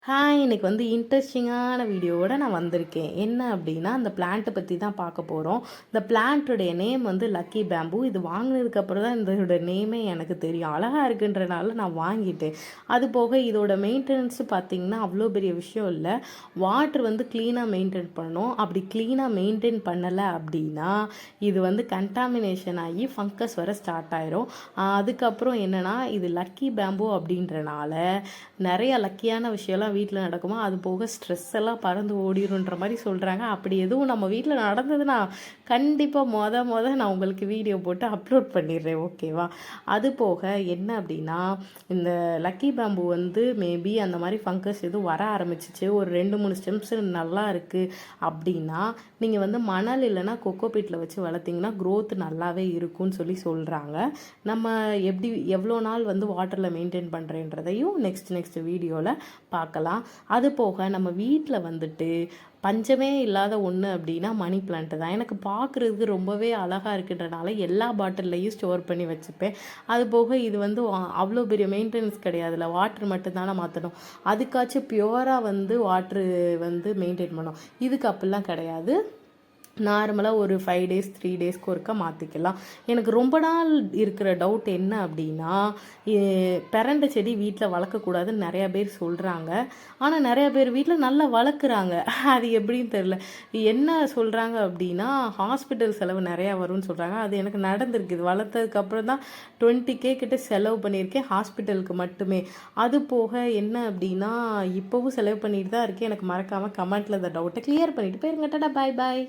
இன்னைக்கு வந்து இன்ட்ரெஸ்டிங்கான வீடியோவோட நான் வந்திருக்கேன். என்ன அப்படின்னா, அந்த பிளான்ட்டை பற்றி தான் பார்க்க போகிறோம். இந்த பிளான்ட்டுடைய நேம் வந்து லக்கி பேம்பு. இது வாங்கினதுக்கப்புறம் தான் இதோட நேமே எனக்கு தெரியும். அழகாக இருக்குன்றனால நான் வாங்கிட்டேன். அது போக இதோட மெயின்டெனன்ஸ் பார்த்திங்கன்னா அவ்வளோ பெரிய விஷயம் இல்லை. வாட்ரு வந்து க்ளீனாக மெயின்டைன் பண்ணணும். அப்படி க்ளீனாக மெயின்டைன் பண்ணலை அப்படின்னா இது வந்து கண்டாமினேஷன் ஆகி ஃபங்கஸ் வர ஸ்டார்ட் ஆயிரும். அதுக்கப்புறம் என்னென்னா, இது லக்கி பேம்பு அப்படின்றனால நிறைய லக்கியான விஷயம்லாம் வீட்டில் நடக்குமா, அது போக ஸ்ட்ரெஸ் எல்லாம் பறந்து ஓடிடுன்ற மாதிரி சொல்கிறாங்க. அப்படி எதுவும் நம்ம வீட்டில் நடந்ததுன்னா கண்டிப்பாக நான் உங்களுக்கு வீடியோ போட்டு அப்லோட் பண்ணிடுறேன், ஓகேவா? அது போக என்ன அப்படின்னா, இந்த லக்கி பேம்பு வந்து மேபி அந்த மாதிரி ஃபங்கஸ் எதுவும் வர ஆரம்பிச்சிச்சு, ஒரு 2-3 ஸ்டெம்ஸ் நல்லா இருக்குது அப்படின்னா நீங்கள் வந்து மணல் இல்லைன்னா கொக்கோபீட்டில் வச்சு வளர்த்திங்கன்னா க்ரோத் நல்லாவே இருக்கும்னு சொல்கிறாங்க. நம்ம எப்படி எவ்வளோ நாள் வந்து வாட்டரில் மெயின்டைன் பண்ணுறேன்றதையும் நெக்ஸ்ட் வீடியோவில் பார்க்கலாம். அது போக நம்ம வீட்டில் வந்துட்டு பஞ்சமே இல்லாத ஒன்று அப்படின்னா மணி பிளான்ட்டு தான். எனக்கு பார்க்குறதுக்கு ரொம்பவே அழகாக இருக்குன்றனால எல்லா பாட்டில்லையும் ஸ்டோர் பண்ணி வச்சுப்பேன். அது போக இது வந்து அவ்வளோ பெரிய மெயின்டெனன்ஸ் கிடையாதுல்ல, வாட்ரு மட்டும்தானே மாற்றணும். அதுக்காச்சும் பியூராக வந்து வாட்ரு வந்து மெயின்டைன் பண்ணணும். இதுக்கு அப்படிலாம் கிடையாது. நார்மலாக ஒரு 5 days 3 daysக்கு ஒருக்கா மாற்றிக்கலாம். எனக்கு ரொம்ப நாள் இருக்கிற டவுட் என்ன அப்படின்னா, பிரண்டை செடி வீட்டில் வளர்க்கக்கூடாதுன்னு நிறையா பேர் சொல்கிறாங்க. ஆனால் நிறையா பேர் வீட்டில் நல்லா வளர்க்குறாங்க. அது எப்படின்னு தெரில. என்ன சொல்கிறாங்க அப்படின்னா, ஹாஸ்பிட்டல் செலவு நிறையா வரும்னு சொல்கிறாங்க. அது எனக்கு நடந்திருக்கு. இது வளர்த்ததுக்கப்புறம் தான் 20K கிட்ட செலவு பண்ணியிருக்கேன் ஹாஸ்பிட்டலுக்கு மட்டுமே. அது போக என்ன அப்படின்னா, இப்போவும் செலவு பண்ணிட்டு தான் இருக்கேன். எனக்கு மறக்காமல் கமெண்ட்டில் இந்த டவுட்டை கிளியர் பண்ணிவிட்டு போயிருங்க. டாடா, பாய் பாய்.